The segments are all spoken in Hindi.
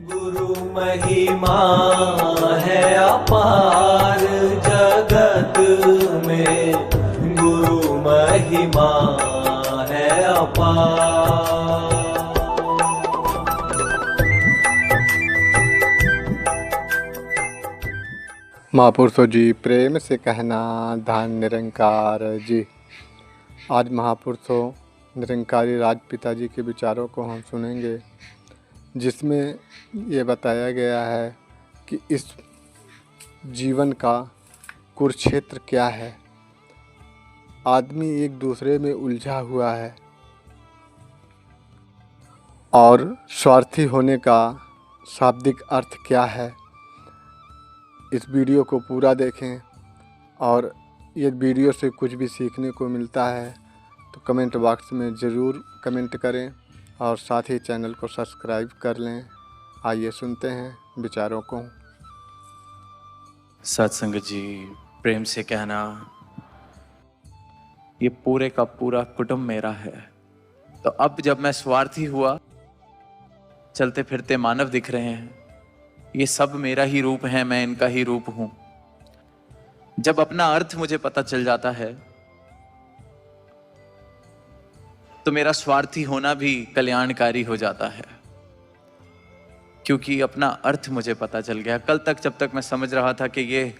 गुरु महिमा है अपार जगत में, गुरु महिमा है अपार। महापुरुषों जी, प्रेम से कहना धन निरंकार जी। आज महापुरुषों निरंकारी राजपिता जी के विचारों को हम सुनेंगे, जिसमें ये बताया गया है कि इस जीवन का कुरुक्षेत्र क्या है। आदमी एक दूसरे में उलझा हुआ है और स्वार्थी होने का शाब्दिक अर्थ क्या है। इस वीडियो को पूरा देखें और ये वीडियो से कुछ भी सीखने को मिलता है तो कमेंट बॉक्स में ज़रूर कमेंट करें और साथ ही चैनल को सब्सक्राइब कर लें। आइए सुनते हैं विचारों को। सत्संग जी, प्रेम से कहना, ये पूरे का पूरा कुटुंब मेरा है। तो अब जब मैं स्वार्थी हुआ, चलते फिरते मानव दिख रहे हैं, ये सब मेरा ही रूप है, मैं इनका ही रूप हूं। जब अपना अर्थ मुझे पता चल जाता है तो मेरा स्वार्थी होना भी कल्याणकारी हो जाता है, क्योंकि अपना अर्थ मुझे पता चल गया। कल तक जब तक मैं समझ रहा था कि ये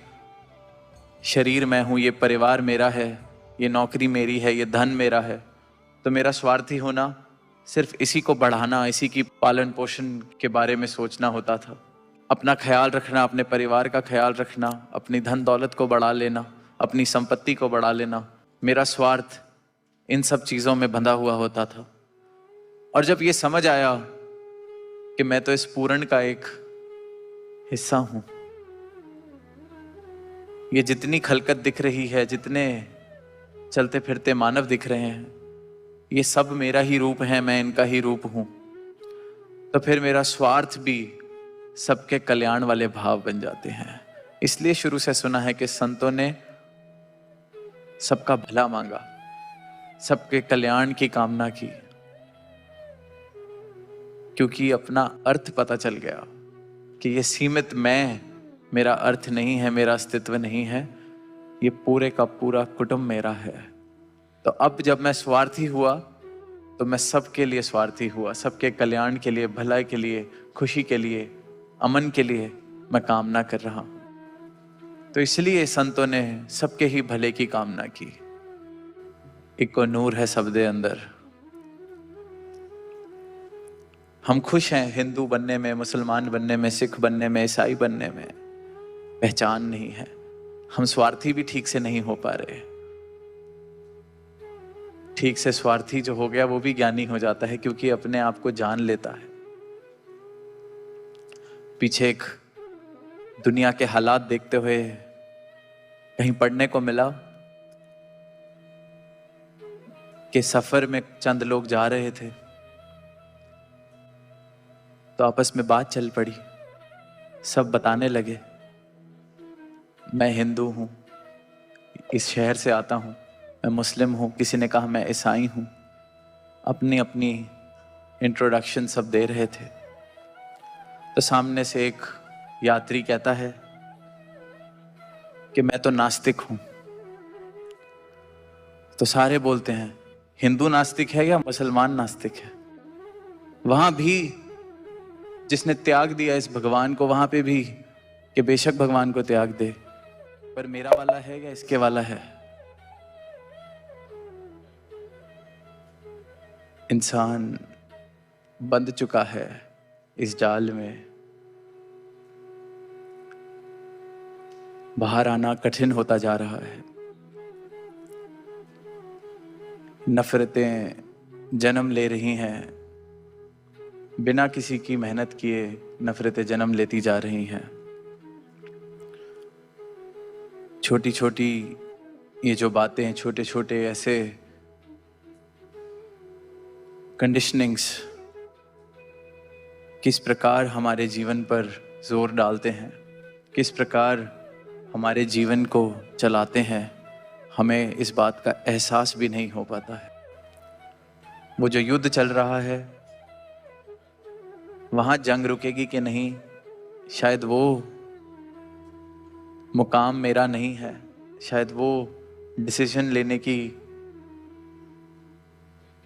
शरीर मैं हूं, ये परिवार मेरा है, ये नौकरी मेरी है, ये धन मेरा है, तो मेरा स्वार्थी होना सिर्फ इसी को बढ़ाना, इसी की पालन पोषण के बारे में सोचना होता था। अपना ख्याल रखना, अपने परिवार का ख्याल रखना, अपनी धन दौलत को बढ़ा लेना, अपनी संपत्ति को बढ़ा लेना, मेरा स्वार्थ इन सब चीज़ों में बंधा हुआ होता था। और जब ये समझ आया कि मैं तो इस पूर्ण का एक हिस्सा हूं, ये जितनी खलकत दिख रही है, जितने चलते फिरते मानव दिख रहे हैं, ये सब मेरा ही रूप है, मैं इनका ही रूप हूं, तो फिर मेरा स्वार्थ भी सबके कल्याण वाले भाव बन जाते हैं। इसलिए शुरू से सुना है कि संतों ने सबका भला मांगा, सबके कल्याण की कामना की, क्योंकि अपना अर्थ पता चल गया कि ये सीमित मैं, मेरा अर्थ नहीं है, मेरा अस्तित्व नहीं है, ये पूरे का पूरा कुटुंब मेरा है। तो अब जब मैं स्वार्थी हुआ तो मैं सबके लिए स्वार्थी हुआ, सबके कल्याण के लिए, भलाई के लिए, खुशी के लिए, अमन के लिए मैं कामना कर रहा हूं। तो इसलिए संतों ने सबके ही भले की कामना की। इको नूर है सबदे अंदर। हम खुश हैं हिंदू बनने में, मुसलमान बनने में, सिख बनने में, ईसाई बनने में, पहचान नहीं है। हम स्वार्थी भी ठीक से नहीं हो पा रहे। ठीक से स्वार्थी जो हो गया वो भी ज्ञानी हो जाता है, क्योंकि अपने आप को जान लेता है। पीछे एक दुनिया के हालात देखते हुए कहीं पढ़ने को मिला कि सफर में चंद लोग जा रहे थे तो आपस में बात चल पड़ी। सब बताने लगे, मैं हिंदू हूं, इस शहर से आता हूं, मैं मुस्लिम हूं, किसी ने कहा मैं ईसाई हूं। अपनी अपनी इंट्रोडक्शन सब दे रहे थे। तो सामने से एक यात्री कहता है कि मैं तो नास्तिक हूं। तो सारे बोलते हैं, हिंदू नास्तिक है या मुसलमान नास्तिक है? वहां भी जिसने त्याग दिया इस भगवान को, वहां पे भी कि बेशक भगवान को त्याग दे, पर मेरा वाला है या इसके वाला है? इंसान बंध चुका है इस जाल में, बाहर आना कठिन होता जा रहा है। नफरतें जन्म ले रही हैं, बिना किसी की मेहनत किए नफरतें जन्म लेती जा रही हैं। छोटी छोटी ये जो बातें, छोटे छोटे ऐसे कंडीशनिंग्स किस प्रकार हमारे जीवन पर जोर डालते हैं, किस प्रकार हमारे जीवन को चलाते हैं, हमें इस बात का एहसास भी नहीं हो पाता है। वो जो युद्ध चल रहा है वहां जंग रुकेगी कि नहीं, शायद वो मुकाम मेरा नहीं है, शायद वो डिसीजन लेने की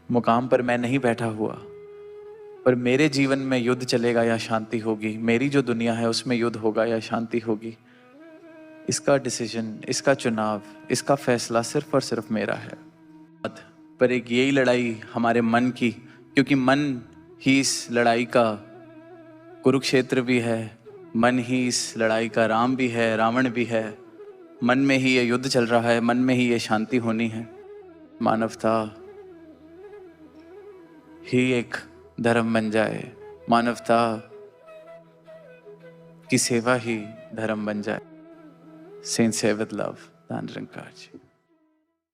मुकाम पर मैं नहीं बैठा हुआ, पर मेरे जीवन में युद्ध चलेगा या शांति होगी, मेरी जो दुनिया है उसमें युद्ध होगा या शांति होगी, इसका डिसीजन, इसका चुनाव, इसका फैसला सिर्फ और सिर्फ मेरा है। पर एक यही लड़ाई हमारे मन की, क्योंकि मन ही इस लड़ाई का कुरुक्षेत्र भी है, मन ही इस लड़ाई का राम भी है, रावण भी है। मन में ही ये युद्ध चल रहा है, मन में ही ये शांति होनी है। मानवता ही एक धर्म बन जाए, मानवता की सेवा ही धर्म बन जाए। सेंट से विद लव, धन निरंकार जी।